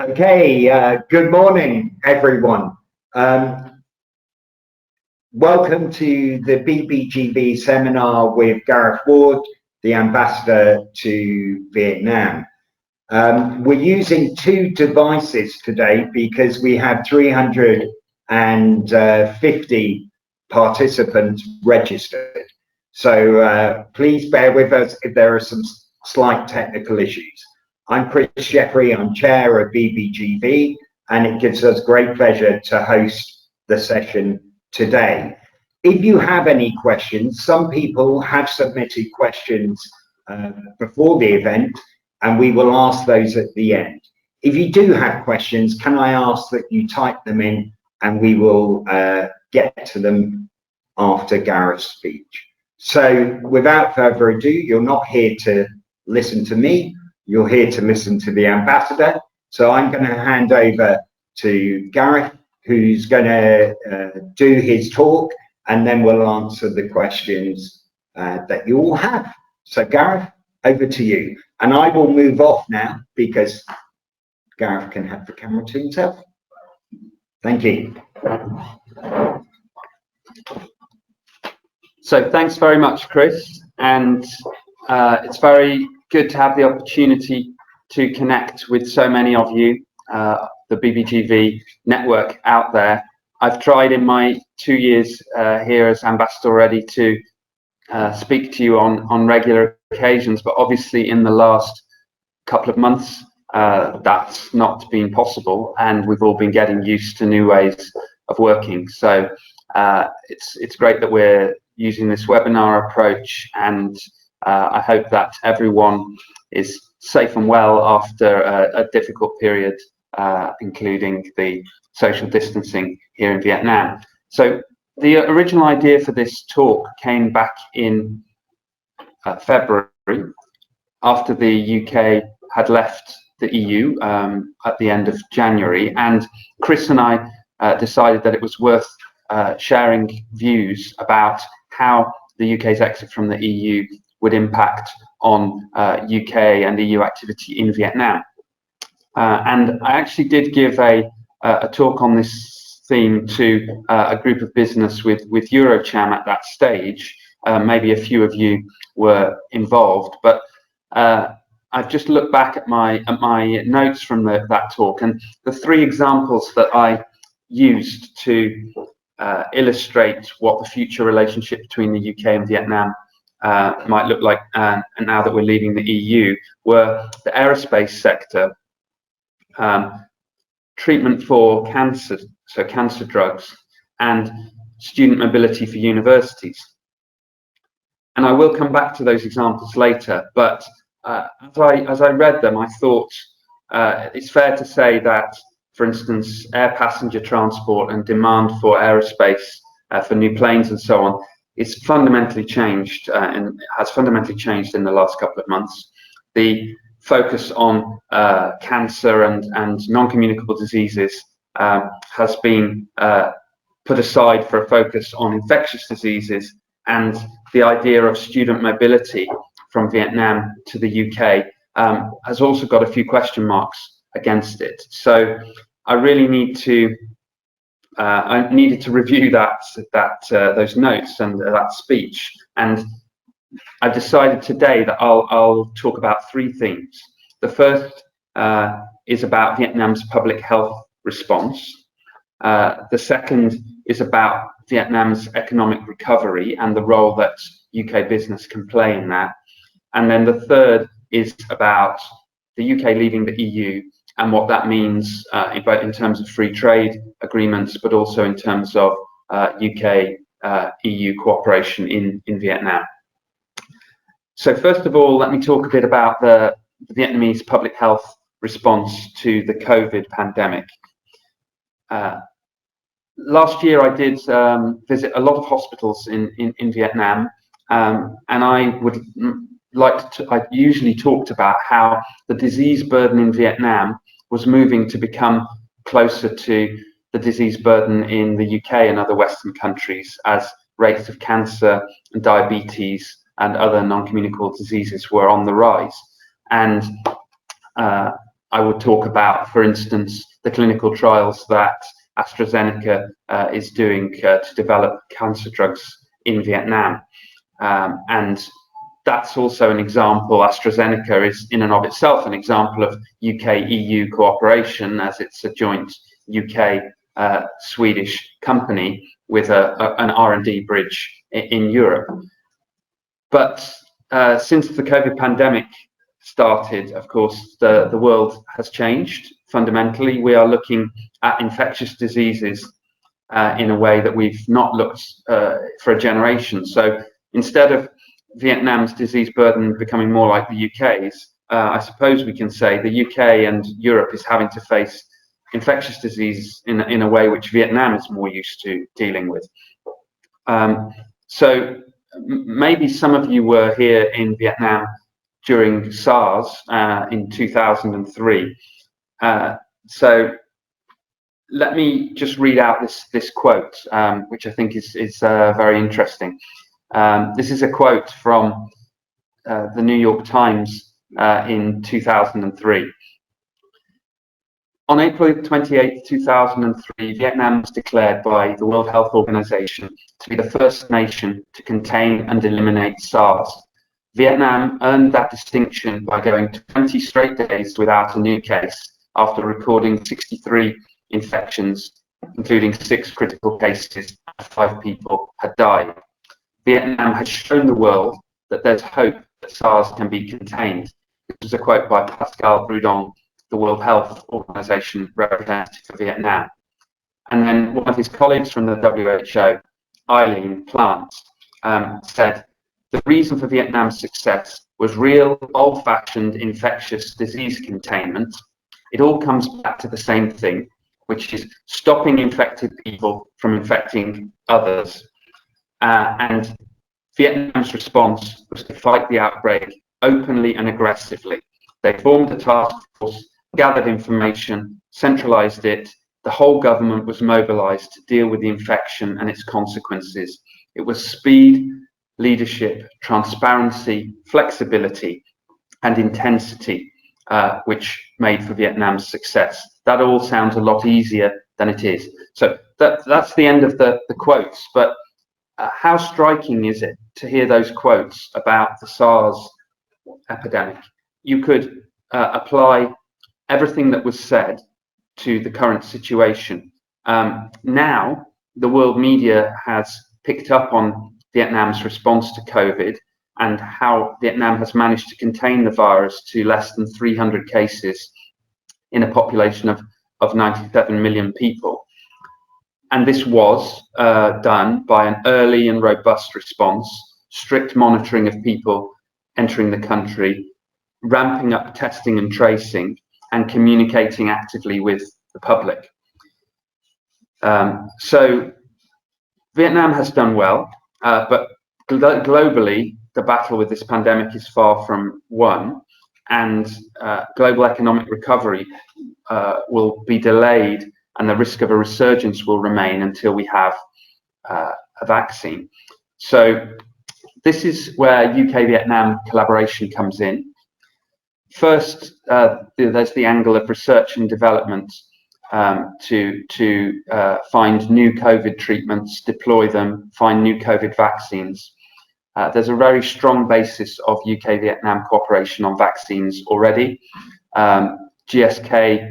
Okay, good morning, everyone. Welcome to the BBGV seminar with Gareth Ward, the ambassador to Vietnam. We're using two devices today because we have 350 participants registered. So please bear with us if there are some slight technical issues. I'm Chris Jeffery, I'm chair of BBGV, and it gives us great pleasure to host the session today. If you have any questions, some people have submitted questions before the event, and we will ask those at the end. If you do have questions, can I ask that you type them in and we will get to them after Gareth's speech. So without further ado, you're not here to listen to me, you're here to listen to the ambassador. So I'm going to hand over to Gareth, who's going to do his talk, and then we'll answer the questions that you all have. So Gareth, over to you. And I will move off now because Gareth can have the camera to himself. Thank you. So thanks very much, Chris. And it's very good to have the opportunity to connect with so many of you, the BBGV network out there. I've tried in my 2 years here as ambassador already to speak to you on regular occasions, but obviously in the last couple of months that's not been possible, and we've all been getting used to new ways of working. So it's great that we're using this webinar approach, and I hope that everyone is safe and well after a difficult period, including the social distancing here in Vietnam. So the original idea for this talk came back in February, after the UK had left the EU at the end of January, and Chris and I decided that it was worth sharing views about how the UK's exit from the EU would impact on UK and EU activity in Vietnam. And I actually did give a talk on this theme to a group of business with Eurocham at that stage. Maybe a few of you were involved, but I've just looked back at my notes from that talk, and the three examples that I used to illustrate what the future relationship between the UK and Vietnam might look like now that we're leaving the EU were the aerospace sector, treatment for cancer, so cancer drugs, and student mobility for universities. And I will come back to those examples later, but as I read them, I thought it's fair to say that, for instance, air passenger transport and demand for aerospace for new planes and so on is fundamentally changed and has fundamentally changed in the last couple of months. The focus on cancer and non-communicable diseases has been put aside for a focus on infectious diseases, and the idea of student mobility from Vietnam to the UK has also got a few question marks against it. So I really need to I needed to review those notes and that speech, and I decided today that I'll talk about three themes. The first is about Vietnam's public health response. The second is about Vietnam's economic recovery and the role that UK business can play in that. And then the third is about the UK leaving the EU and what that means in terms of free trade agreements, but also in terms of UK-EU cooperation in Vietnam. So first of all, let me talk a bit about the Vietnamese public health response to the COVID pandemic. Last year, I did visit a lot of hospitals in Vietnam, and I usually talked about how the disease burden in Vietnam was moving to become closer to the disease burden in the UK and other Western countries as rates of cancer and diabetes and other non-communicable diseases were on the rise. And I would talk about, for instance, the clinical trials that AstraZeneca is doing to develop cancer drugs in Vietnam. And that's also an example. AstraZeneca is in and of itself an example of UK-EU cooperation, as it's a joint UK-Swedish company with an R&D bridge in Europe. But since the COVID pandemic started, of course, the world has changed fundamentally. We are looking at infectious diseases in a way that we've not looked for a generation. So instead of Vietnam's disease burden becoming more like the UK's, I suppose we can say the UK and Europe is having to face infectious disease in a way which Vietnam is more used to dealing with. So maybe some of you were here in Vietnam during SARS in 2003. So let me just read out this quote, which I think is very interesting. This is a quote from the New York Times in 2003. On April 28, 2003, Vietnam was declared by the World Health Organization to be the first nation to contain and eliminate SARS. Vietnam earned that distinction by going 20 straight days without a new case after recording 63 infections, including 6 critical cases, and 5 people had died. Vietnam has shown the world that there's hope that SARS can be contained. This was a quote by Pascal Brudon, the World Health Organization representative for Vietnam. And then one of his colleagues from the WHO, Eileen Plant, said, the reason for Vietnam's success was real old-fashioned infectious disease containment. It all comes back to the same thing, which is stopping infected people from infecting others. And Vietnam's response was to fight the outbreak openly and aggressively. They formed a task force, gathered information, centralized it. The whole government was mobilized to deal with the infection and its consequences. It was speed, leadership, transparency, flexibility, and intensity which made for Vietnam's success. That all sounds a lot easier than it is. So that's the end of the quotes. But how striking is it to hear those quotes about the SARS epidemic? You could apply everything that was said to the current situation. Now, the world media has picked up on Vietnam's response to COVID and how Vietnam has managed to contain the virus to less than 300 cases in a population of 97 million people. And this was done by an early and robust response, strict monitoring of people entering the country, ramping up testing and tracing, and communicating actively with the public. So Vietnam has done well, but globally, the battle with this pandemic is far from won, and global economic recovery will be delayed, and the risk of a resurgence will remain until we have a vaccine. So this is where UK-Vietnam collaboration comes in. First, there's the angle of research and development to find new COVID treatments, deploy them, find new COVID vaccines. There's a very strong basis of UK-Vietnam cooperation on vaccines already. GSK,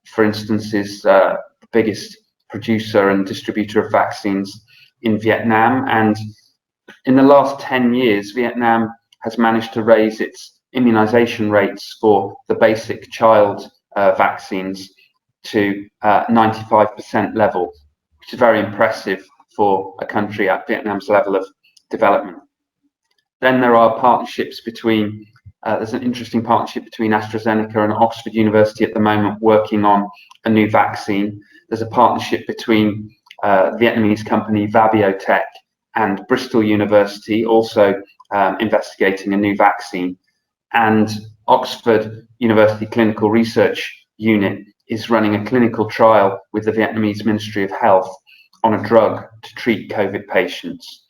for instance, is the biggest producer and distributor of vaccines in Vietnam. And in the last 10 years, Vietnam has managed to raise its immunization rates for the basic child vaccines to 95% level, which is very impressive for a country at Vietnam's level of development. Then there are partnerships between, there's an interesting partnership between AstraZeneca and Oxford University at the moment working on a new vaccine. There's a partnership between Vietnamese company Vabiotech and Bristol University also investigating a new vaccine. And Oxford University Clinical Research Unit is running a clinical trial with the Vietnamese Ministry of Health on a drug to treat COVID patients.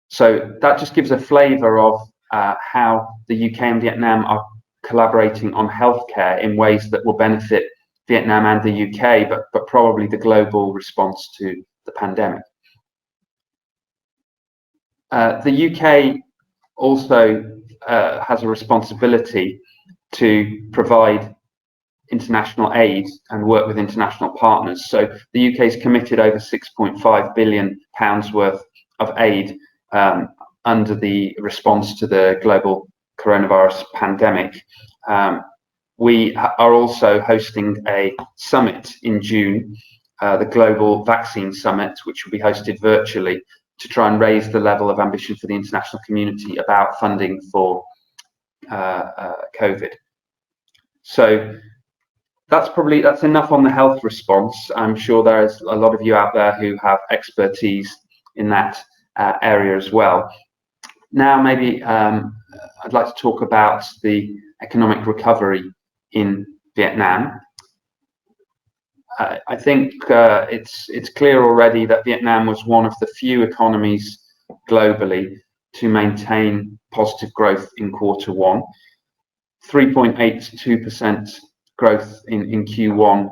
So that just gives a flavour of how the UK and Vietnam are collaborating on healthcare in ways that will benefit Vietnam and the UK, but probably the global response to the pandemic. The UK also has a responsibility to provide international aid and work with international partners. So the UK has committed over £6.5 billion worth of aid under the response to the global coronavirus pandemic. We are also hosting a summit in June, the Global Vaccine Summit, which will be hosted virtually to try and raise the level of ambition for the international community about funding for COVID. So that's enough on the health response. I'm sure there's a lot of you out there who have expertise in that area as well. Now, maybe I'd like to talk about the economic recovery in Vietnam. I think it's clear already that Vietnam was one of the few economies globally to maintain positive growth in Q1. 3.82% growth in Q1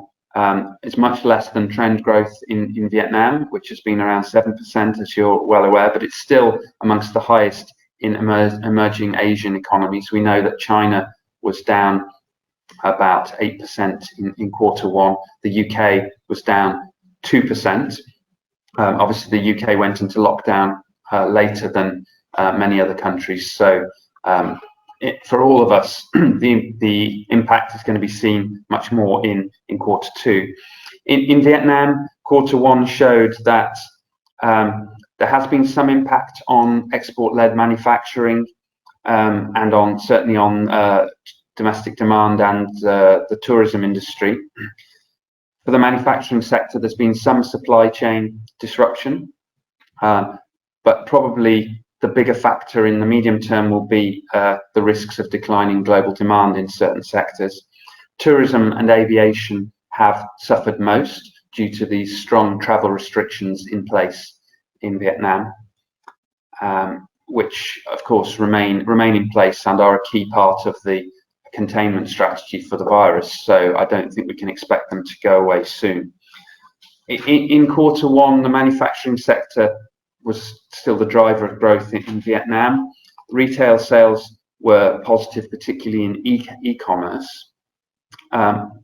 is much less than trend growth in Vietnam, which has been around 7%, as you're well aware, but it's still amongst the highest in emerging Asian economies. We know that China was down about 8% in Q1. The UK was down 2%. Obviously, the UK went into lockdown later than many other countries. So for all of us, the impact is going to be seen much more in Q2. In Vietnam, Q1 showed that there has been some impact on export-led manufacturing and certainly on domestic demand and the tourism industry. For the manufacturing sector, there's been some supply chain disruption, but probably the bigger factor in the medium term will be the risks of declining global demand in certain sectors. Tourism and aviation have suffered most due to these strong travel restrictions in place in Vietnam, which of course remain in place and are a key part of the containment strategy for the virus. So I don't think we can expect them to go away soon. In Q1, the manufacturing sector was still the driver of growth in Vietnam. Retail sales were positive, particularly in e-commerce.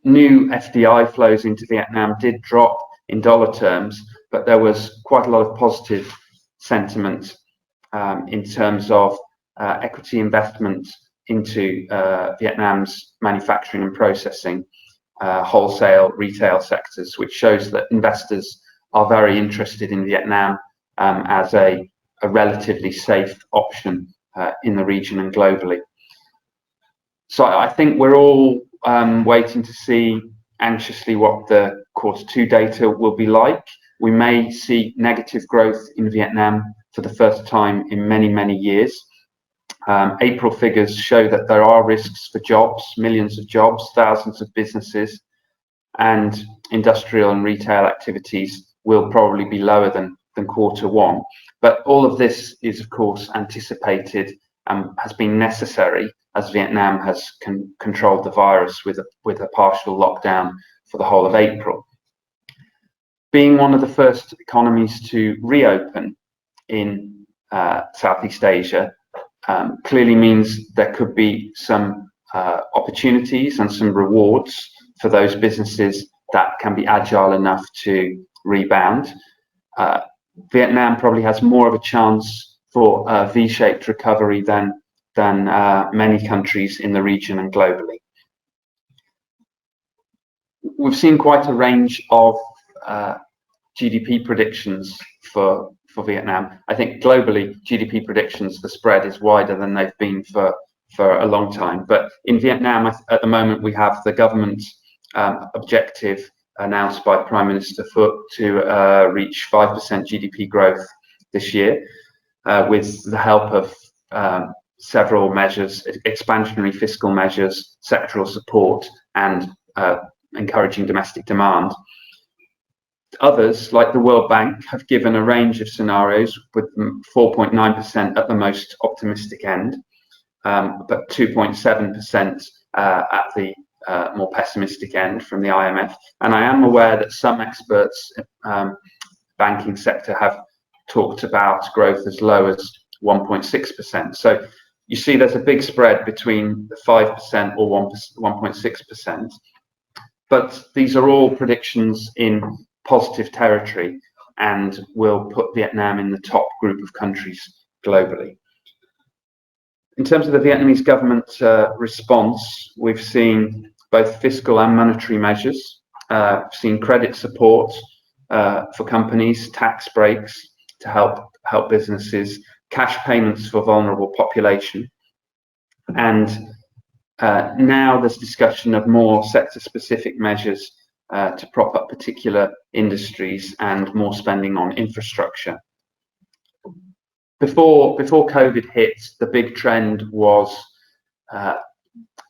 New FDI flows into Vietnam did drop in dollar terms, but there was quite a lot of positive sentiment in terms of equity investment into Vietnam's manufacturing and processing, wholesale, retail sectors, which shows that investors are very interested in Vietnam as a relatively safe option in the region and globally. So I think we're all waiting to see anxiously what the Q2 data will be like. We may see negative growth in Vietnam for the first time in many, many years. April figures show that there are risks for jobs, millions of jobs, thousands of businesses, and industrial and retail activities will probably be lower than Q1. But all of this is, of course, anticipated and has been necessary as Vietnam has controlled the virus with a partial lockdown for the whole of April. Being one of the first economies to reopen in Southeast Asia clearly means there could be some opportunities and some rewards for those businesses that can be agile enough to rebound. Vietnam probably has more of a chance for a V-shaped recovery than many countries in the region and globally. We've seen quite a range of GDP predictions for Vietnam. I think globally, GDP predictions, the spread is wider than they've been for a long time. But in Vietnam, at the moment, we have the government objective announced by Prime Minister Phuc to reach 5% GDP growth this year with the help of several measures, expansionary fiscal measures, sectoral support, and encouraging domestic demand. Others, like the World Bank, have given a range of scenarios with 4.9% at the most optimistic end. but 2.7% at the more pessimistic end from the IMF. And I am aware that some experts, banking sector, have talked about growth as low as 1.6%. So you see there's a big spread between the 5% or 1.6%. But these are all predictions in positive territory and will put Vietnam in the top group of countries globally. In terms of the Vietnamese government response, we've seen both fiscal and monetary measures. We've seen credit support for companies, tax breaks to help businesses, cash payments for vulnerable population, and now there's discussion of more sector-specific measures to prop up particular industries and more spending on infrastructure. Before COVID hit, the big trend was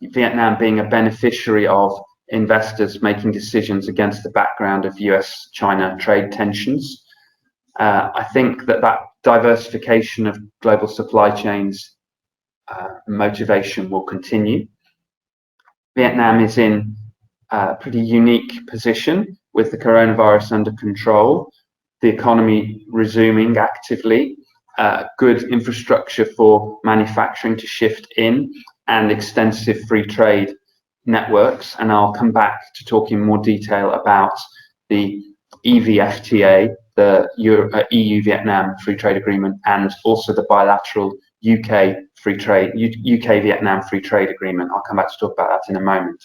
Vietnam being a beneficiary of investors making decisions against the background of US-China trade tensions. I think that diversification of global supply chains motivation will continue. Vietnam is in a pretty unique position with the coronavirus under control, the economy resuming actively, good infrastructure for manufacturing to shift in, and extensive free trade networks. And I'll come back to talk in more detail about the EVFTA, the EU-Vietnam Free Trade Agreement, and also the bilateral UK-Vietnam Free Trade Agreement. I'll come back to talk about that in a moment.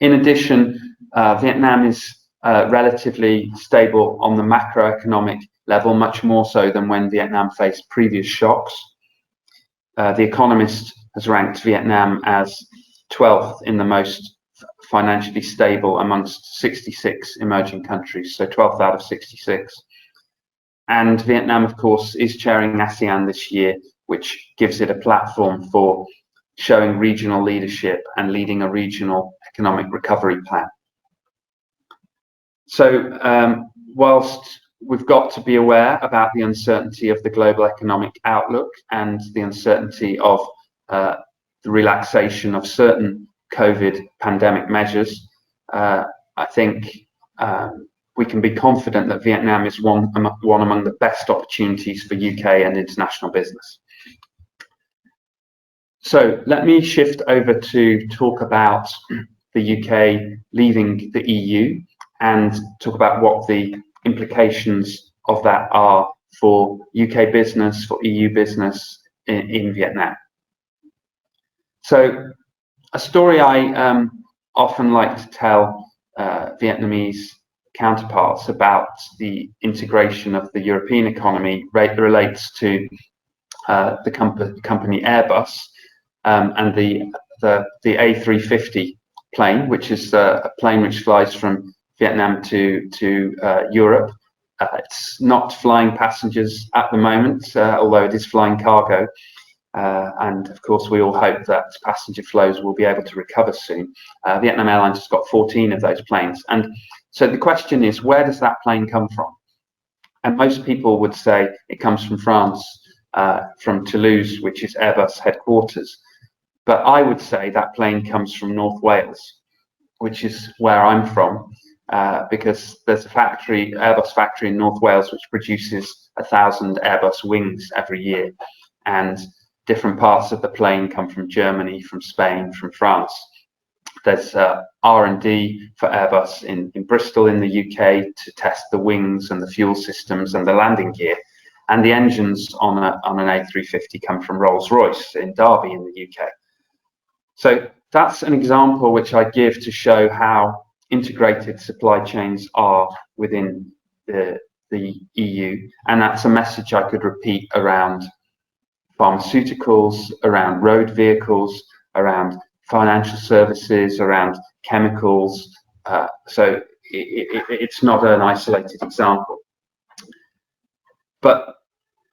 In addition, Vietnam is relatively stable on the macroeconomic level, much more so than when Vietnam faced previous shocks. The Economist has ranked Vietnam as 12th in the most financially stable amongst 66 emerging countries, so 12th out of 66. And Vietnam, of course, is chairing ASEAN this year, which gives it a platform for showing regional leadership and leading a regional economic recovery plan. So whilst we've got to be aware about the uncertainty of the global economic outlook and the uncertainty of the relaxation of certain COVID pandemic measures, I think we can be confident that Vietnam is one among the best opportunities for UK and international business. So let me shift over to talk about the UK leaving the EU and talk about what the implications of that are for UK business, for EU business in Vietnam. So a story I often like to tell Vietnamese counterparts about the integration of the European economy relates to the company Airbus and the A350 plane, which is a plane which flies from Vietnam to Europe. It's not flying passengers at the moment, although it is flying cargo. And of course, we all hope that passenger flows will be able to recover soon. Vietnam Airlines has got 14 of those planes. And so the question is, where does that plane come from? And most people would say it comes from France, from Toulouse, which is Airbus headquarters. But I would say that plane comes from North Wales, which is where I'm from, because there's a factory, Airbus factory in North Wales, which produces 1,000 Airbus wings every year. And different parts of the plane come from Germany, from Spain, from France. There's R&D for Airbus in Bristol in the UK to test the wings and the fuel systems and the landing gear. And the engines on an A350 come from Rolls-Royce in Derby in the UK. So that's an example which I give to show how integrated supply chains are within the EU. And that's a message I could repeat around pharmaceuticals, around road vehicles, around financial services, around chemicals. So it's not an isolated example. But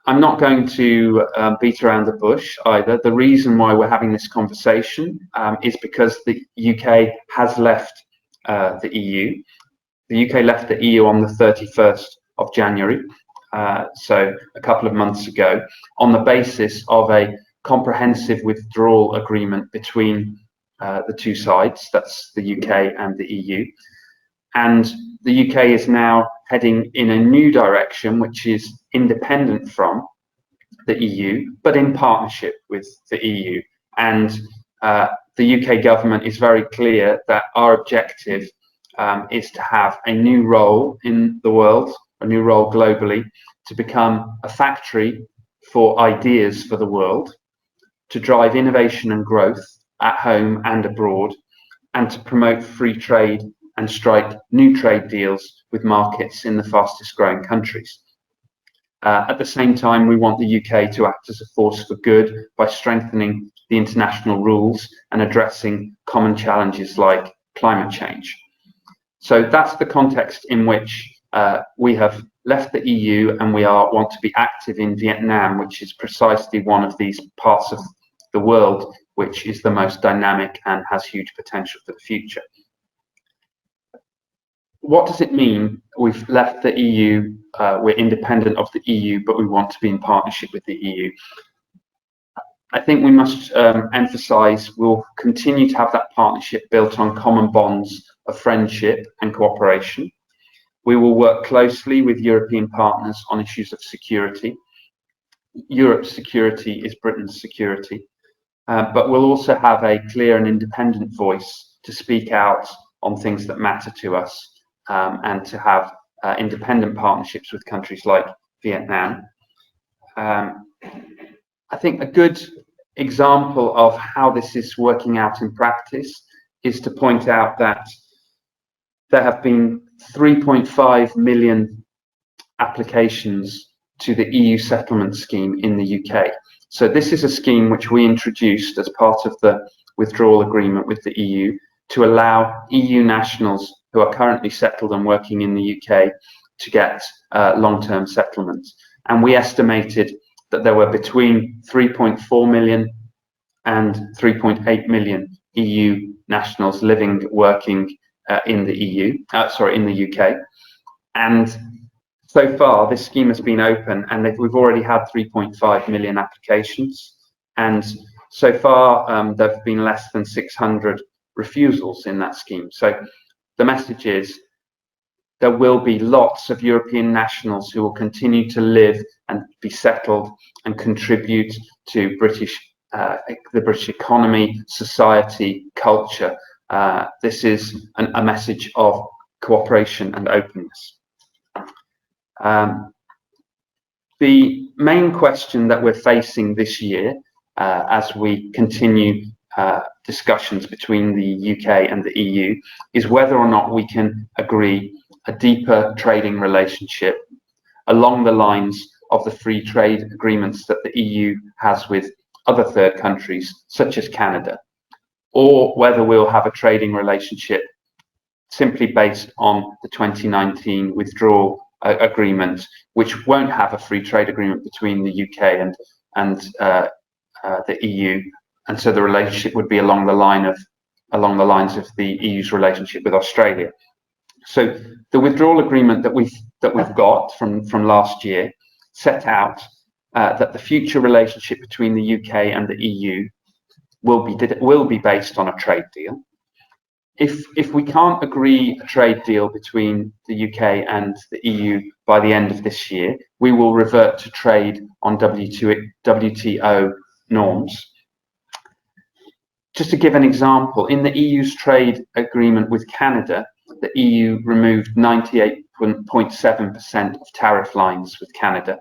I'm not going to beat around the bush either. The reason why we're having this conversation is because the UK has left the EU. The UK left the EU on the 31st of January, so a couple of months ago, on the basis of a comprehensive withdrawal agreement between the two sides, that's the UK and the EU. And the UK is now heading in a new direction, which is independent from the EU, but in partnership with the EU. And the UK government is very clear that our objective is to have a new role in the world, a new role globally, to become a factory for ideas for the world, to drive innovation and growth at home and abroad, and to promote free trade and strike new trade deals with markets in the fastest growing countries. At the same time, we want the UK to act as a force for good by strengthening the international rules and addressing common challenges like climate change. So that's the context in which we have left the EU, and we want to be active in Vietnam, which is precisely one of these parts of the world which is the most dynamic and has huge potential for the future. What does it mean we've left the EU, we're independent of the EU, but we want to be in partnership with the EU? I think we must emphasize we'll continue to have that partnership built on common bonds of friendship and cooperation. We will work closely with European partners on issues of security. Europe's security is Britain's security, but we'll also have a clear and independent voice to speak out on things that matter to us, and to have independent partnerships with countries like Vietnam. I think a good example of how this is working out in practice is to point out that there have been 3.5 million applications to the EU settlement scheme in the UK. So this is a scheme which we introduced as part of the withdrawal agreement with the EU to allow EU nationals who are currently settled and working in the UK to get long-term settlements. And we estimated that there were between 3.4 million and 3.8 million EU nationals living, working in the UK. And so far, this scheme has been open, and we've already had 3.5 million applications. And so far, there have been less than 600 refusals in that scheme. So the message is there will be lots of European nationals who will continue to live and be settled and contribute to the British economy, society, culture. This is a message of cooperation and openness. The main question that we're facing this year, as we continue discussions between the UK and the EU, is whether or not we can agree a deeper trading relationship along the lines of the free trade agreements that the EU has with other third countries, such as Canada, or whether we'll have a trading relationship simply based on the 2019 withdrawal agreement, which won't have a free trade agreement between the UK and the EU, and so the relationship would be along the lines of the EU's relationship with Australia. So the withdrawal agreement that we've got from last year set out that the future relationship between the UK and the EU will be based on a trade deal. If we can't agree a trade deal between the UK and the EU by the end of this year, we will revert to trade on WTO norms. Just to give an example, in the EU's trade agreement with Canada, the EU removed 98.7% of tariff lines with Canada.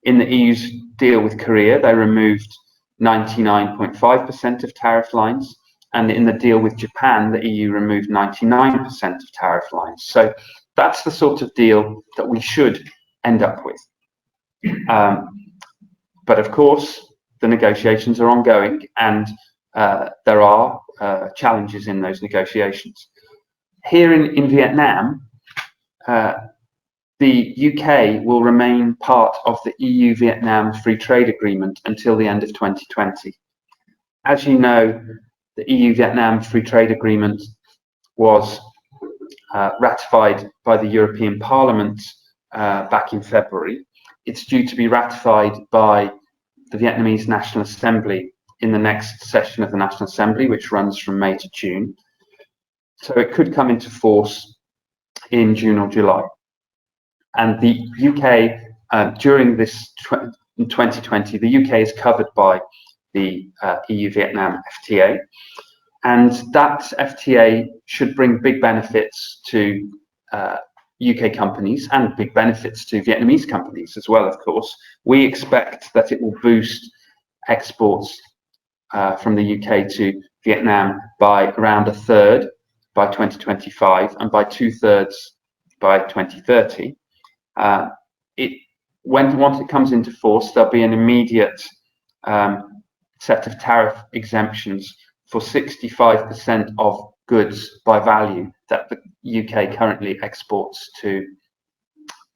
In the EU's deal with Korea, they removed 99.5% of tariff lines. And in the deal with Japan, the EU removed 99% of tariff lines. So that's the sort of deal that we should end up with. But of course, the negotiations are ongoing, and there are challenges in those negotiations. Here in Vietnam, the UK will remain part of the EU-Vietnam Free Trade Agreement until the end of 2020. As you know, the EU-Vietnam Free Trade Agreement was ratified by the European Parliament back in February. It's due to be ratified by the Vietnamese National Assembly in the next session of the National Assembly, which runs from May to June. So it could come into force in June or July. And the UK, during this 2020, the UK is covered by the EU-Vietnam FTA. And that FTA should bring big benefits to UK companies and big benefits to Vietnamese companies as well, of course. We expect that it will boost exports from the UK to Vietnam by around 1/3 by 2025 and by 2/3 by 2030. Once it comes into force, there'll be an immediate set of tariff exemptions for 65% of goods by value that the UK currently exports to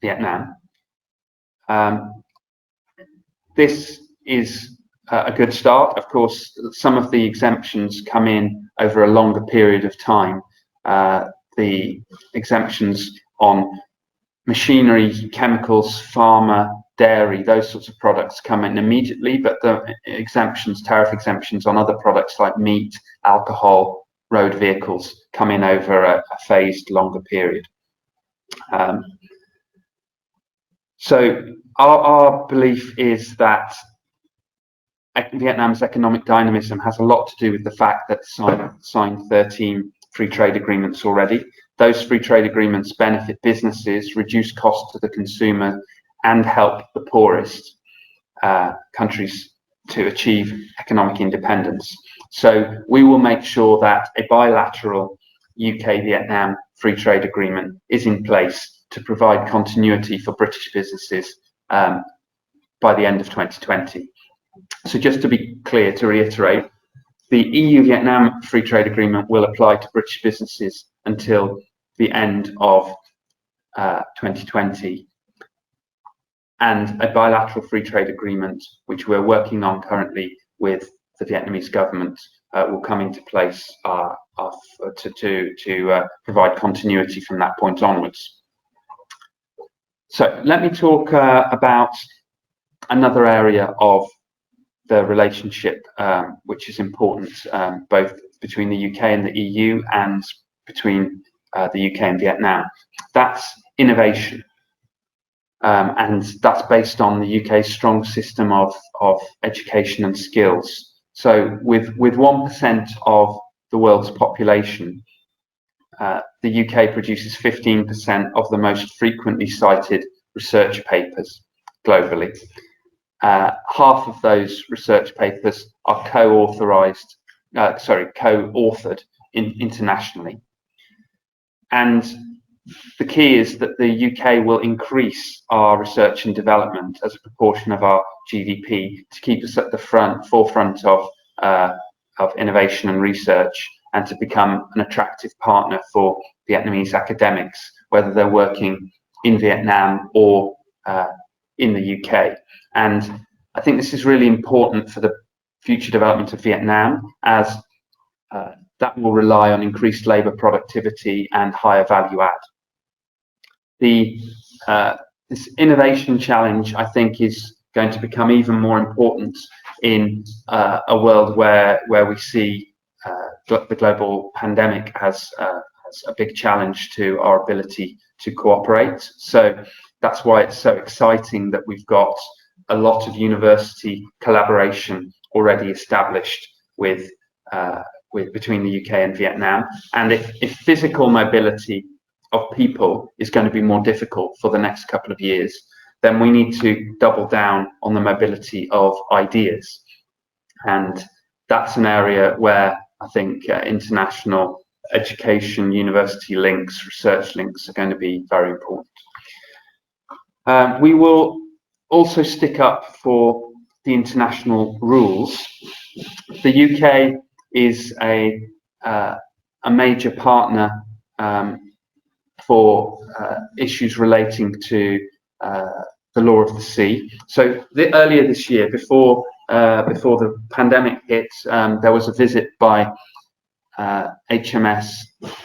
Vietnam. This is a good start. Of course, some of the exemptions come in over a longer period of time. The exemptions on machinery, chemicals, pharma, dairy, those sorts of products come in immediately, but the exemptions, tariff exemptions on other products like meat, alcohol, road vehicles come in over a phased longer period. So our belief is that Vietnam's economic dynamism has a lot to do with the fact that it signed 13 free trade agreements already. Those free trade agreements benefit businesses, reduce costs to the consumer, and help the poorest countries to achieve economic independence. So we will make sure that a bilateral UK-Vietnam free trade agreement is in place to provide continuity for British businesses by the end of 2020. So just to be clear, to reiterate, the EU-Vietnam free trade agreement will apply to British businesses until the end of 2020. And a bilateral free trade agreement, which we're working on currently with the Vietnamese government, will come into place to provide continuity from that point onwards. So let me talk about another area of the relationship which is important, both between the UK and the EU and between the UK and Vietnam. That's innovation. And that's based on the UK's strong system of education and skills. So with 1% of the world's population, the UK produces 15% of the most frequently cited research papers globally. Half of those research papers are co-authored internationally. And the key is that the UK will increase our research and development as a proportion of our GDP to keep us at the forefront of innovation and research, and to become an attractive partner for Vietnamese academics, whether they're working in Vietnam or in the UK. And I think this is really important for the future development of Vietnam, as that will rely on increased labour productivity and higher value add. This innovation challenge, I think, is going to become even more important in a world where we see the global pandemic as a big challenge to our ability to cooperate. So that's why it's so exciting that we've got a lot of university collaboration already established between the UK and Vietnam. And if physical mobility of people is going to be more difficult for the next couple of years, then we need to double down on the mobility of ideas. And that's an area where I think international education, university links, research links are going to be very important. We will also stick up for the international rules. The UK is a major partner for issues relating to the law of the sea. So earlier this year, before the pandemic hit, there was a visit by HMS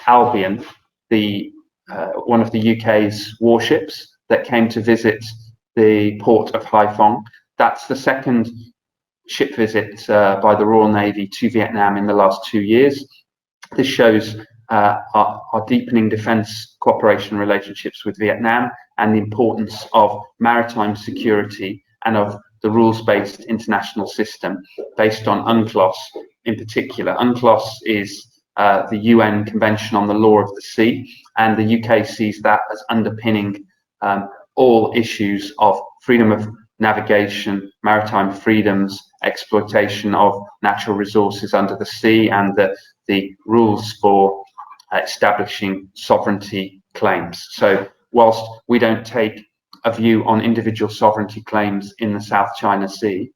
Albion, one of the UK's warships, that came to visit the port of Haiphong. That's the second ship visits by the Royal Navy to Vietnam in the last 2 years. This shows our deepening defence cooperation relationships with Vietnam and the importance of maritime security and of the rules-based international system based on UNCLOS in particular. UNCLOS is the UN Convention on the Law of the Sea, and the UK sees that as underpinning all issues of freedom of navigation, maritime freedoms, exploitation of natural resources under the sea, and the rules for establishing sovereignty claims. So whilst we don't take a view on individual sovereignty claims in the South China Sea,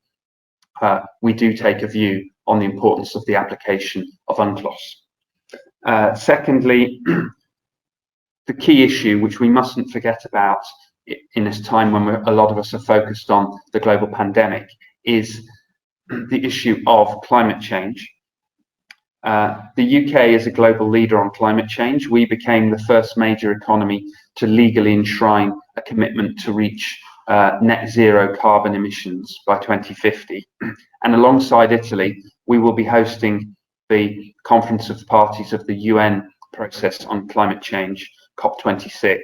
we do take a view on the importance of the application of UNCLOS. Secondly, the key issue, which we mustn't forget about in this time when a lot of us are focused on the global pandemic, is the issue of climate change. The UK is a global leader on climate change. We became the first major economy to legally enshrine a commitment to reach net zero carbon emissions by 2050. And alongside Italy, we will be hosting the Conference of Parties of the UN process on climate change, COP26,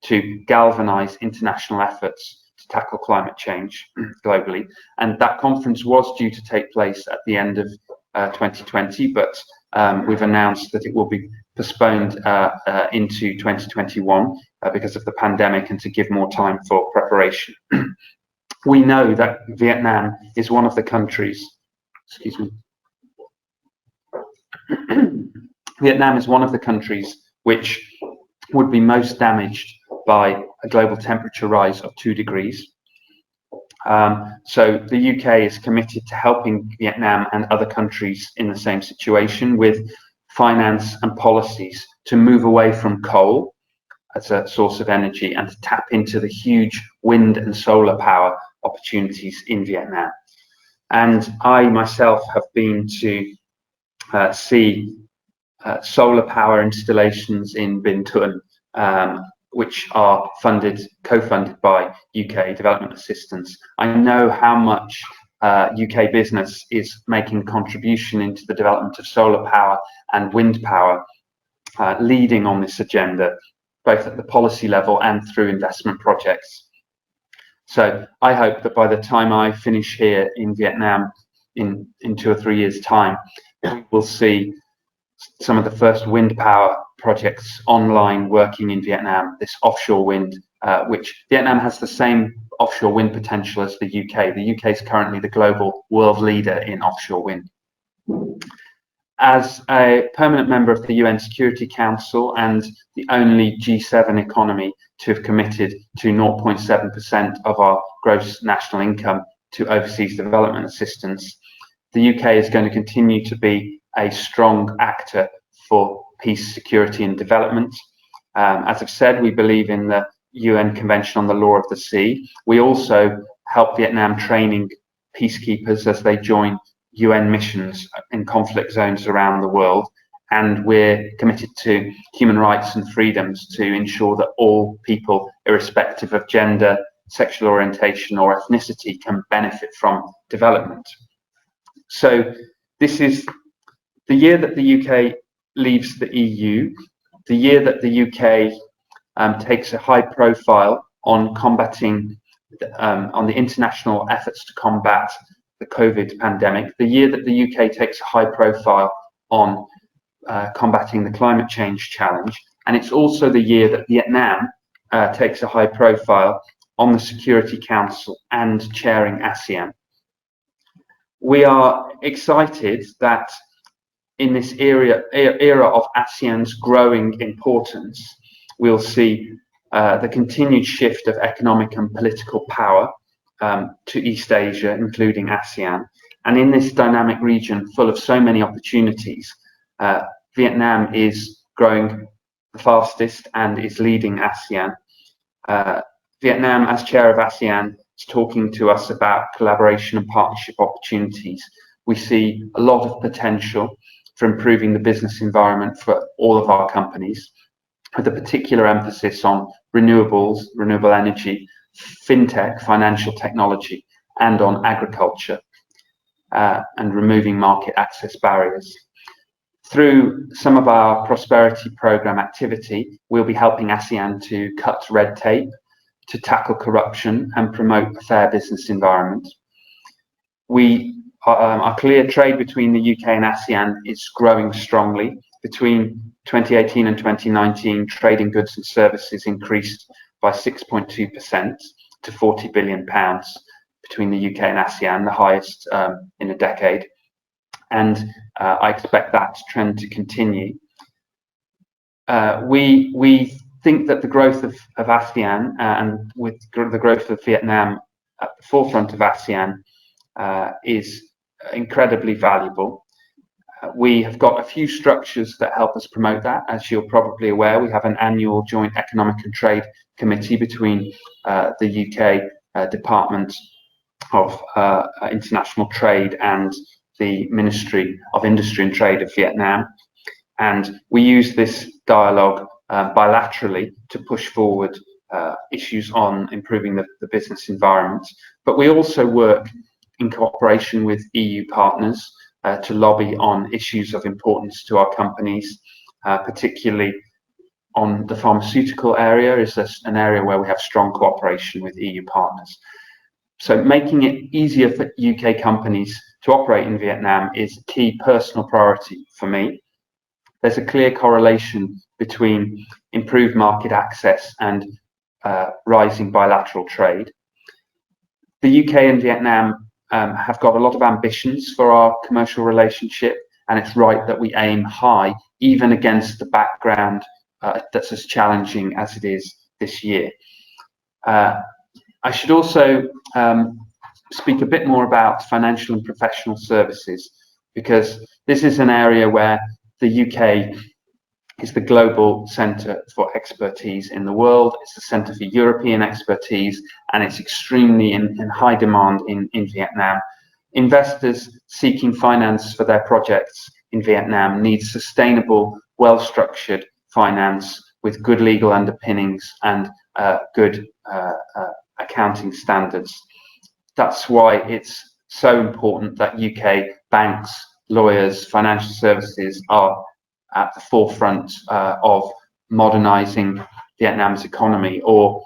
to galvanise international efforts to tackle climate change globally. And that conference was due to take place at the end of 2020, but we've announced that it will be postponed into 2021 because of the pandemic and to give more time for preparation. We know that Vietnam is one of the countries, excuse me, Vietnam is one of the countries which would be most damaged by a global temperature rise of 2 degrees. So the UK is committed to helping Vietnam and other countries in the same situation with finance and policies to move away from coal as a source of energy and to tap into the huge wind and solar power opportunities in Vietnam. And I myself have been to see solar power installations in Binh Thuan, which are co-funded by UK development assistance. I know how much UK business is making contribution into the development of solar power and wind power, leading on this agenda, both at the policy level and through investment projects. So I hope that by the time I finish here in Vietnam in 2 or 3 years' time, we will see some of the first wind power projects online working in Vietnam, this offshore wind, which Vietnam has the same offshore wind potential as the UK. The UK is currently the global world leader in offshore wind. As a permanent member of the UN Security Council and the only G7 economy to have committed to 0.7% of our gross national income to overseas development assistance, the UK is going to continue to be a strong actor for peace, security and development. As I've said, we believe in the UN Convention on the Law of the Sea. We also help Vietnam training peacekeepers as they join UN missions in conflict zones around the world. And we're committed to human rights and freedoms to ensure that all people, irrespective of gender, sexual orientation or ethnicity, can benefit from development. So this is the year that the UK leaves the EU, the year that the UK takes a high profile on combating, on the international efforts to combat the COVID pandemic, the year that the UK takes a high profile on combating the climate change challenge, and it's also the year that Vietnam takes a high profile on the Security Council and chairing ASEAN. We are excited that in this era of ASEAN's growing importance, we'll see the continued shift of economic and political power to East Asia, including ASEAN. And in this dynamic region full of so many opportunities, Vietnam is growing the fastest and is leading ASEAN. Vietnam, as chair of ASEAN, is talking to us about collaboration and partnership opportunities. We see a lot of potential for improving the business environment for all of our companies, with a particular emphasis on renewables, renewable energy, fintech, financial technology, and on agriculture. and removing market access barriers. Through some of our prosperity program activity, we'll be helping ASEAN to cut red tape, to tackle corruption and promote a fair business environment. Our clear trade between the UK and ASEAN is growing strongly. Between 2018 and 2019, trade in goods and services increased by 6.2% to £40 billion between the UK and ASEAN, the highest in a decade. And I expect that trend to continue. We think that the growth of ASEAN and with the growth of Vietnam at the forefront of ASEAN is incredibly valuable. We have got a few structures that help us promote that. As you're probably aware, we have an annual joint economic and trade committee between the UK Department of International Trade and the Ministry of Industry and Trade of Vietnam. And we use this dialogue bilaterally to push forward issues on improving the business environment. But we also work in cooperation with EU partners to lobby on issues of importance to our companies, particularly on the pharmaceutical area is an area where we have strong cooperation with EU partners. So making it easier for UK companies to operate in Vietnam is a key personal priority for me. There's a clear correlation between improved market access and rising bilateral trade. The UK and Vietnam have got a lot of ambitions for our commercial relationship, and it's right that we aim high, even against the background that's as challenging as it is this year. I should also speak a bit more about financial and professional services, because this is an area where the UK is the global centre for expertise in the world. It's the centre for European expertise, and it's extremely in high demand in Vietnam. Investors seeking finance for their projects in Vietnam need sustainable, well-structured finance with good legal underpinnings and good accounting standards. That's why it's so important that UK banks, lawyers, financial services are at the forefront of modernising Vietnam's economy, or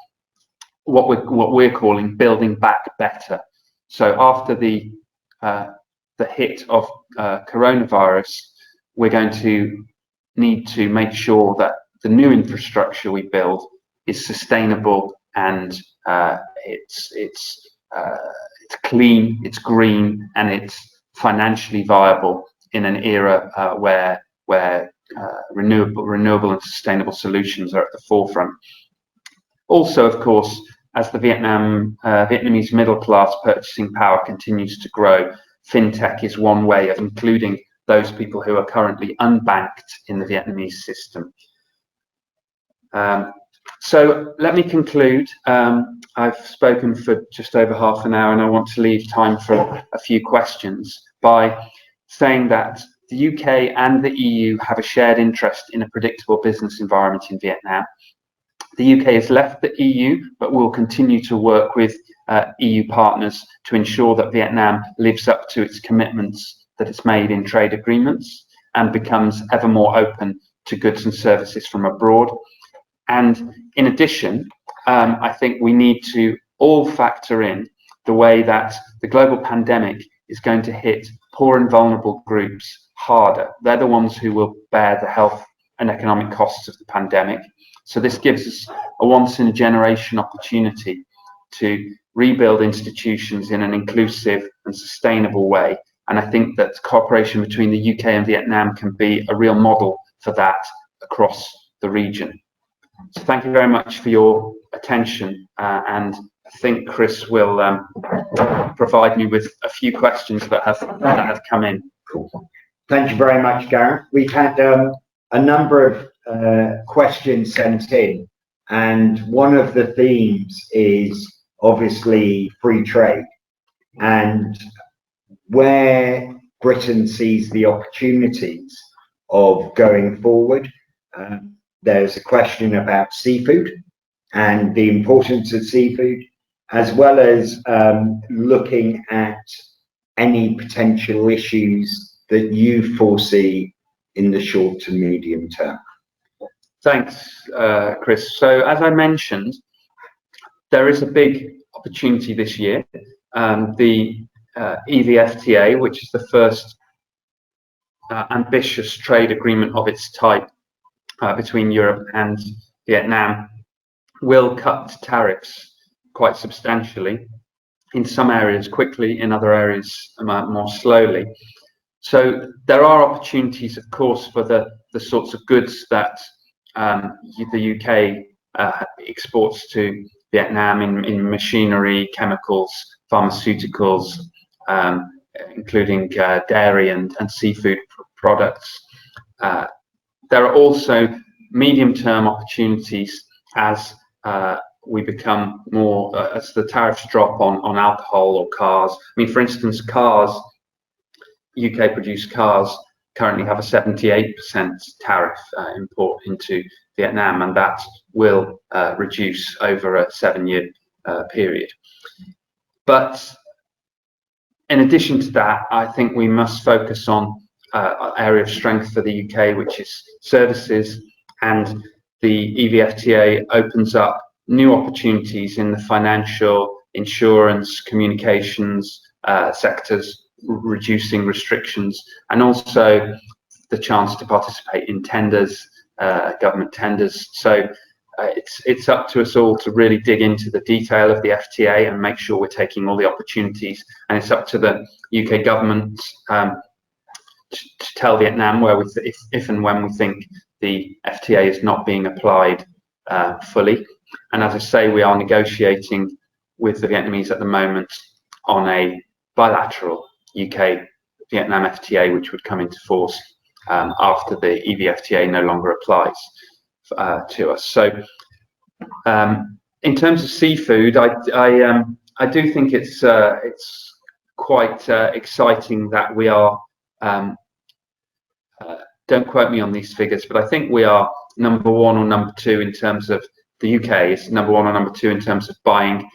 what we're calling building back better. So after the hit of coronavirus, we're going to need to make sure that the new infrastructure we build is sustainable and it's clean, it's green, and it's financially viable in an era where renewable and sustainable solutions are at the forefront. Also, of course, as the Vietnamese middle class purchasing power continues to grow, fintech is one way of including those people who are currently unbanked in the Vietnamese system. So let me conclude. I've spoken for just over half an hour, and I want to leave time for a few questions by saying that the UK and the EU have a shared interest in a predictable business environment in Vietnam. The UK has left the EU, but will continue to work with EU partners to ensure that Vietnam lives up to its commitments that it's made in trade agreements and becomes ever more open to goods and services from abroad. And in addition, I think we need to all factor in the way that the global pandemic is going to hit poor and vulnerable groups harder. They're the ones who will bear the health and economic costs of the pandemic. So this gives us a once-in-a-generation opportunity to rebuild institutions in an inclusive and sustainable way. And I think that cooperation between the UK and Vietnam can be a real model for that across the region. So thank you very much for your attention, and I think Chris will provide me with a few questions that have come in. Thank you very much, Gareth. We've had a number of questions sent in, and one of the themes is obviously free trade, and where Britain sees the opportunities of going forward. There's a question about seafood and the importance of seafood, as well as looking at any potential issues that you foresee in the short to medium term? Thanks, Chris. So as I mentioned, there is a big opportunity this year. The EVFTA, which is the first ambitious trade agreement of its type between Europe and Vietnam, will cut tariffs quite substantially, in some areas quickly, in other areas more slowly. So there are opportunities, of course, for the sorts of goods that the UK exports to Vietnam in machinery, chemicals, pharmaceuticals, including dairy and seafood products. There are also medium-term opportunities as we become more, as the tariffs drop on alcohol or cars. I mean, for instance, cars, UK-produced cars currently have a 78% tariff import into Vietnam, and that will reduce over a 7-year period. But in addition to that, I think we must focus on an area of strength for the UK, which is services, and the EVFTA opens up new opportunities in the financial, insurance, communications sectors, reducing restrictions, and also the chance to participate in tenders, government tenders. So it's up to us all to really dig into the detail of the FTA and make sure we're taking all the opportunities. And it's up to the UK government to tell Vietnam where if and when we think the FTA is not being applied fully. And as I say, we are negotiating with the Vietnamese at the moment on a bilateral UK-Vietnam FTA, which would come into force after the EVFTA no longer applies to us. So in terms of seafood, I do think it's quite exciting that we are, don't quote me on these figures, but I think we are #1 or #2 in terms of, the UK is #1 or #2 in terms of buying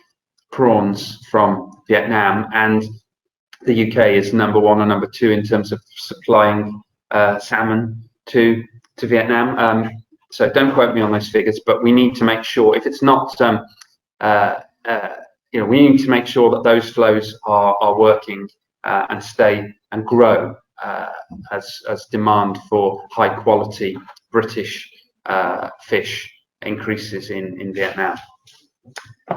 prawns from Vietnam, and the UK is #1 or #2 in terms of supplying salmon to Vietnam. So don't quote me on those figures, but we need to make sure, if it's not, we need to make sure that those flows are working and stay and grow as demand for high quality British fish increases in Vietnam,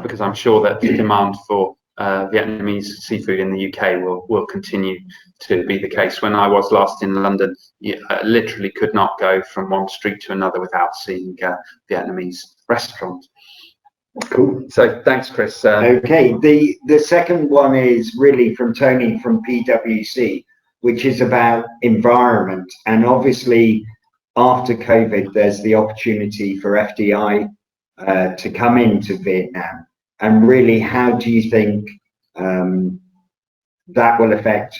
because I'm sure that the demand for Vietnamese seafood in the UK will continue to be the case. When I was last in London, you literally could not go from one street to another without seeing Vietnamese restaurant. Cool. So thanks, Chris. Okay, the second one is really from Tony from PwC, which is about environment. And obviously, after COVID, there's the opportunity for FDI to come into Vietnam. And really, how do you think that will affect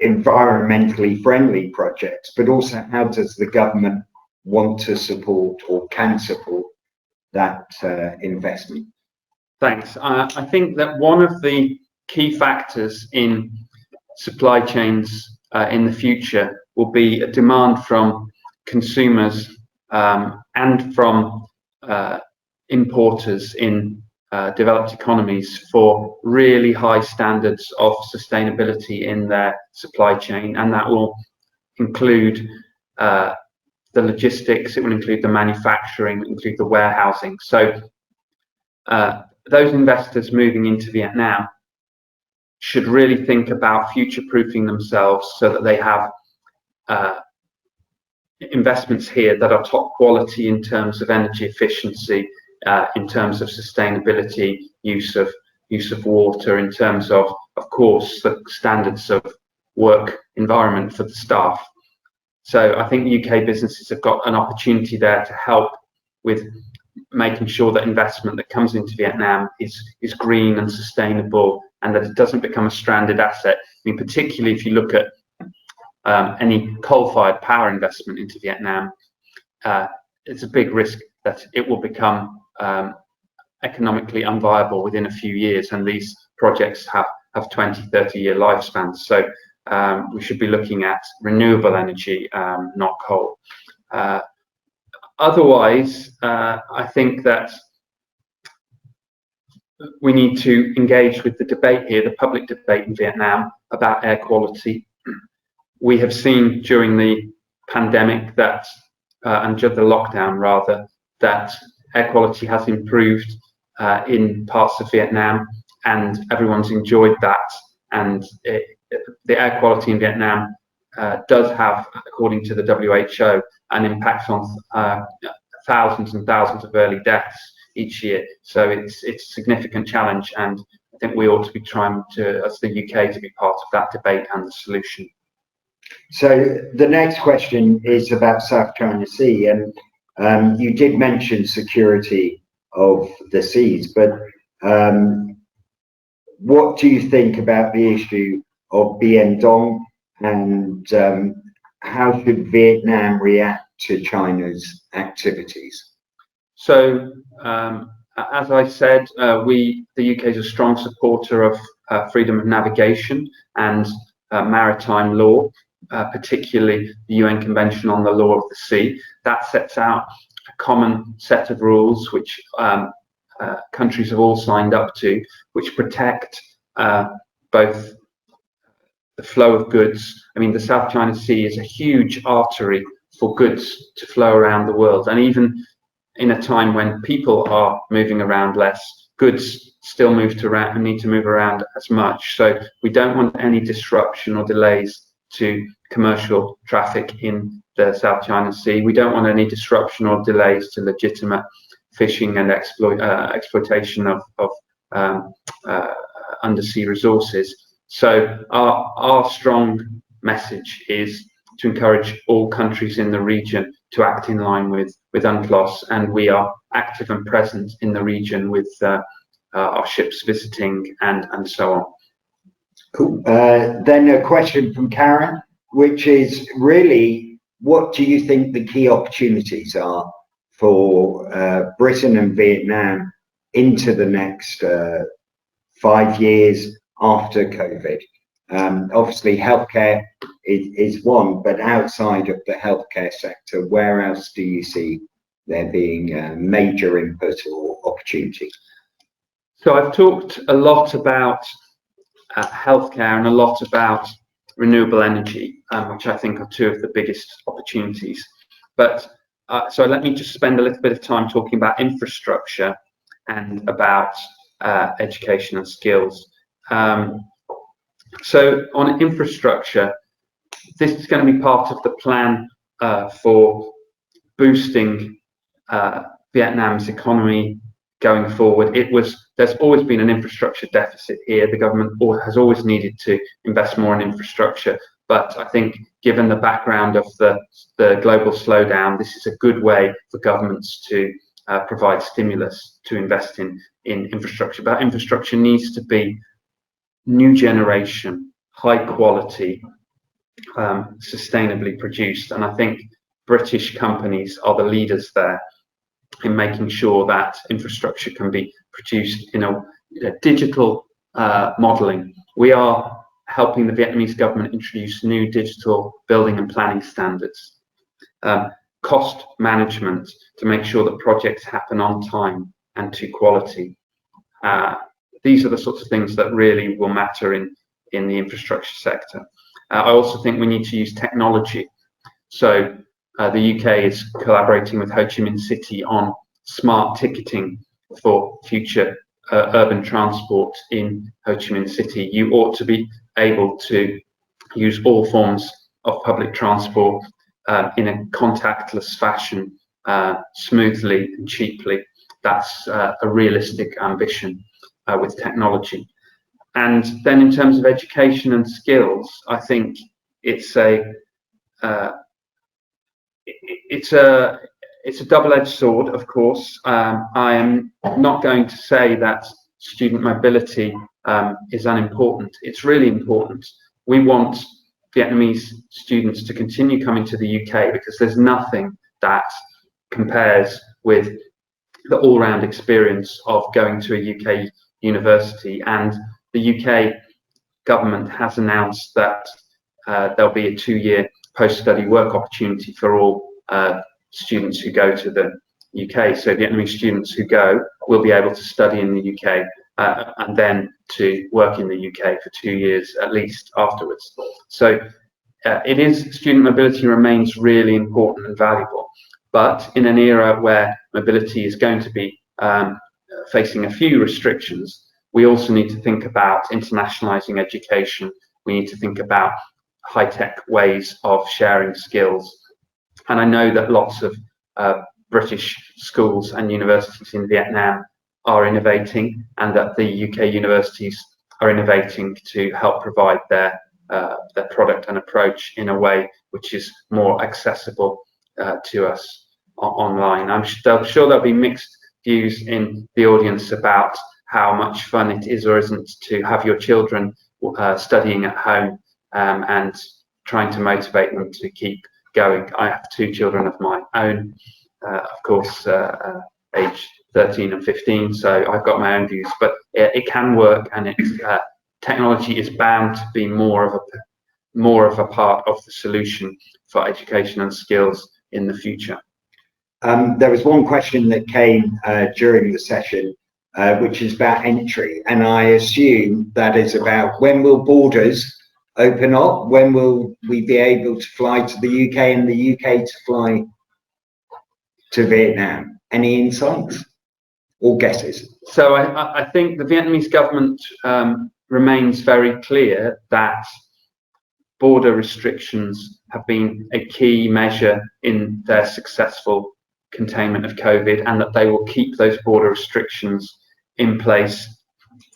environmentally friendly projects, but also how does the government want to support or can support that investment? Thanks. I think that one of the key factors in supply chains in the future will be a demand from consumers and from importers in developed economies for really high standards of sustainability in their supply chain, and that will include the logistics, it will include the manufacturing, it will include the warehousing. So those investors moving into Vietnam should really think about future-proofing themselves so that they have investments here that are top quality in terms of energy efficiency, in terms of sustainability, use of water, in terms of course, the standards of work environment for the staff. So I think UK businesses have got an opportunity there to help with making sure that investment that comes into Vietnam is green and sustainable, and that it doesn't become a stranded asset. I mean, particularly if you look at any coal-fired power investment into Vietnam, it's a big risk that it will become economically unviable within a few years, and these projects have have 20, 30-year lifespans. So we should be looking at renewable energy, not coal. Otherwise, I think that we need to engage with the debate here, the public debate in Vietnam about air quality. We have seen during the pandemic that, and during the lockdown rather, that air quality has improved in parts of Vietnam, and everyone's enjoyed that. And the air quality in Vietnam does have, according to the WHO, an impact on thousands and thousands of early deaths each year. So it's a significant challenge, and I think we ought to be trying to, as the UK, to be part of that debate and the solution. So the next question is about South China Sea, and you did mention security of the seas, but what do you think about the issue of Biển Đông, and how should Vietnam react to China's activities? So, as I said, the UK is a strong supporter of freedom of navigation and maritime law, particularly the UN Convention on the Law of the Sea. That sets out a common set of rules which countries have all signed up to, which protect both the flow of goods. I mean, the South China Sea is a huge artery for goods to flow around the world, and even in a time when people are moving around less, goods still move around and need to move around as much. So we don't want any disruption or delays to commercial traffic in the South China Sea. We don't want any disruption or delays to legitimate fishing and exploitation of undersea resources. So our strong message is to encourage all countries in the region to act in line with UNCLOS, and we are active and present in the region with our ships visiting and so on. Cool. Then a question from Karen, which is really, what do you think the key opportunities are for Britain and Vietnam into the next 5 years after COVID? Obviously, healthcare is one, but outside of the healthcare sector, where else do you see there being major input or opportunity? So I've talked a lot about healthcare and a lot about renewable energy, which I think are two of the biggest opportunities. But so let me just spend a little bit of time talking about infrastructure and about education and skills. So on infrastructure, this is going to be part of the plan for boosting Vietnam's economy going forward. There's always been an infrastructure deficit here. The government has always needed to invest more in infrastructure. But I think given the background of the global slowdown, this is a good way for governments to provide stimulus to invest in infrastructure. But infrastructure needs to be new generation, high quality, sustainably produced. And I think British companies are the leaders there in making sure that infrastructure can be produced in a digital modelling. We are helping the Vietnamese government introduce new digital building and planning standards. Cost management to make sure that projects happen on time and to quality. These are the sorts of things that really will matter in the infrastructure sector. I also think we need to use technology. So the UK is collaborating with Ho Chi Minh City on smart ticketing for future urban transport in Ho Chi Minh City. You ought to be able to use all forms of public transport in a contactless fashion, smoothly and cheaply. That's a realistic ambition with technology. And then in terms of education and skills, I think it's a double-edged sword, of course. I am not going to say that student mobility is unimportant. It's really important. We want Vietnamese students to continue coming to the UK because there's nothing that compares with the all-round experience of going to a UK university. And the UK government has announced that there'll be a 2-year post-study work opportunity for all students who go to the UK. So Vietnamese students who go will be able to study in the UK and then to work in the UK for 2 years at least afterwards. So student mobility remains really important and valuable, but in an era where mobility is going to be facing a few restrictions, we also need to think about internationalizing education. We need to think about high-tech ways of sharing skills. And I know that lots of British schools and universities in Vietnam are innovating, and that the UK universities are innovating to help provide their product and approach in a way which is more accessible to us online. I'm sure there'll be mixed views in the audience about how much fun it is or isn't to have your children studying at home and trying to motivate them to keep going. I have 2 children of my own, of course, age 13 and 15, so I've got my own views, but it can work, and technology is bound to be more of a part of the solution for education and skills in the future. There was one question that came during the session, which is about entry, and I assume that is about when will borders open up, when will we be able to fly to the UK and the UK to fly to Vietnam? Any insights or guesses? So I think the Vietnamese government remains very clear that border restrictions have been a key measure in their successful containment of COVID, and that they will keep those border restrictions in place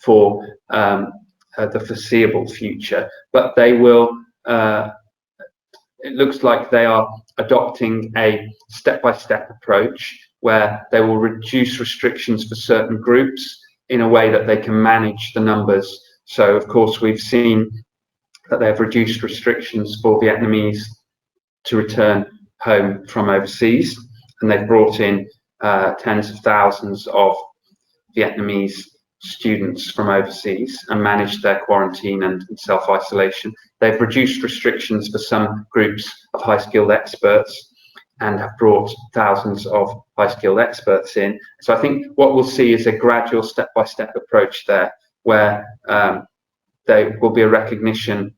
for the foreseeable future. But they will, it looks like they are adopting a step-by-step approach where they will reduce restrictions for certain groups in a way that they can manage the numbers. So of course we've seen that they've reduced restrictions for Vietnamese to return home from overseas, and they've brought in tens of thousands of Vietnamese students from overseas and managed their quarantine and self-isolation. They've reduced restrictions for some groups of high-skilled experts and have brought thousands of high-skilled experts in. So I think what we'll see is a gradual step-by-step approach there, where there will be a recognition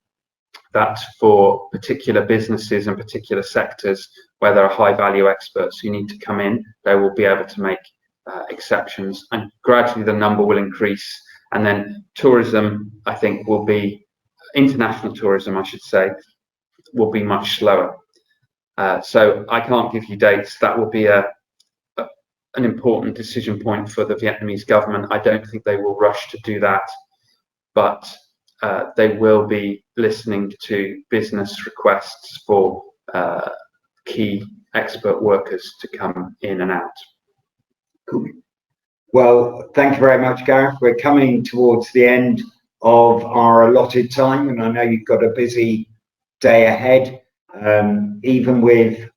that for particular businesses and particular sectors where there are high-value experts who need to come in, they will be able to make exceptions, and gradually the number will increase. And then tourism, I think, will be, international tourism I should say, will be much slower. So I can't give you dates. That will be an important decision point for the Vietnamese government. I don't think they will rush to do that, but they will be listening to business requests for key expert workers to come in and out. Cool. Well, thank you very much, Gareth. We're coming towards the end of our allotted time, and I know you've got a busy day ahead. Even with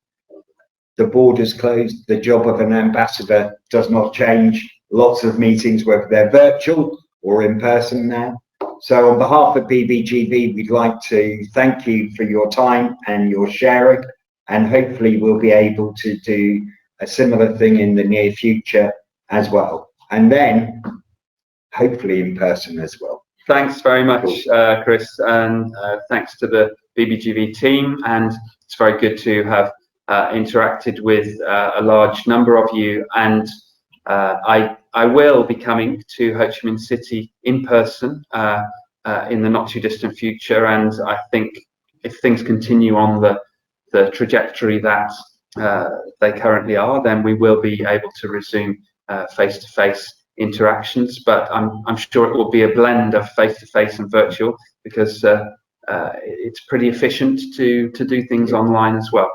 the borders closed, the job of an ambassador does not change. Lots of meetings, whether they're virtual or in person now. So on behalf of BBGV, we'd like to thank you for your time and your sharing, and hopefully we'll be able to do a similar thing in the near future as well, and then hopefully in person as well. Thanks very much, Chris, and thanks to the BBGV team, and it's very good to have interacted with a large number of you, and I will be coming to Ho Chi Minh City in person in the not too distant future, and I think if things continue on the trajectory that they currently are, then we will be able to resume face-to-face interactions, but I'm sure it will be a blend of face-to-face and virtual, because it's pretty efficient to do things online as well.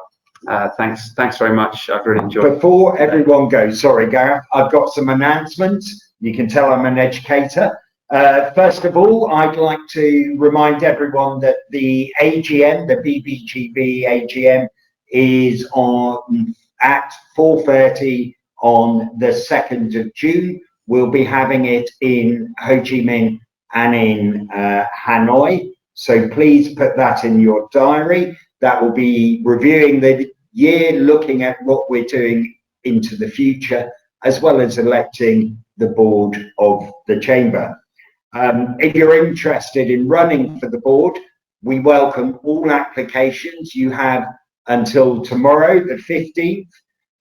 Thanks very much. I've really enjoyed it. Before everyone goes, sorry, Gareth, I've got some announcements. You can tell I'm an educator. First of all, I'd like to remind everyone that the AGM, the BBGV AGM, is on at 4:30 on the 2nd of June. We'll be having it in Ho Chi Minh and in Hanoi. So please put that in your diary. That will be reviewing the year, looking at what we're doing into the future, as well as electing the board of the chamber. If you're interested in running for the board, we welcome all applications. You have until tomorrow, the 15th,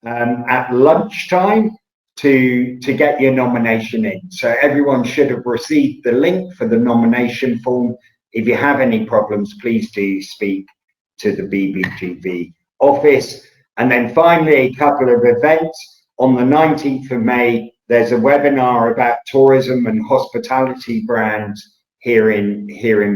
at lunchtime to get your nomination in. So everyone should have received the link for the nomination form. If you have any problems, please do speak to the BBGV office. And then finally, a couple of events. On the 19th of May, there's a webinar about tourism and hospitality brands here in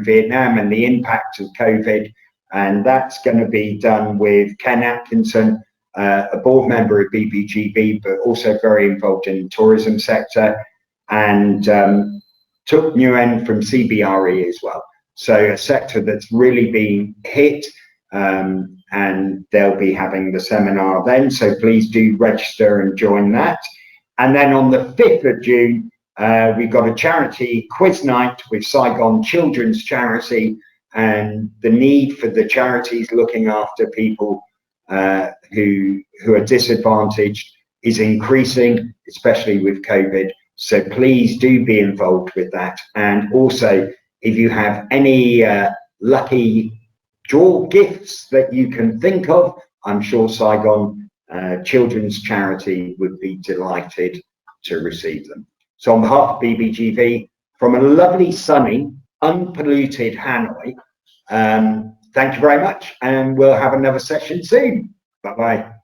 Vietnam and the impact of COVID. And that's going to be done with Ken Atkinson, a board member of BBGV, but also very involved in the tourism sector, and Tuk Nguyen from CBRE as well. So a sector that's really been hit, and they'll be having the seminar then. So please do register and join that. And then on the 5th of June, we've got a charity quiz night with Saigon Children's Charity, and the need for the charities looking after people who are disadvantaged is increasing, especially with COVID. So please do be involved with that. And also, if you have any lucky draw gifts that you can think of, I'm sure Saigon Children's Charity would be delighted to receive them. So on behalf of BBGV, from a lovely, sunny, unpolluted Hanoi, thank you very much, and we'll have another session soon. Bye-bye.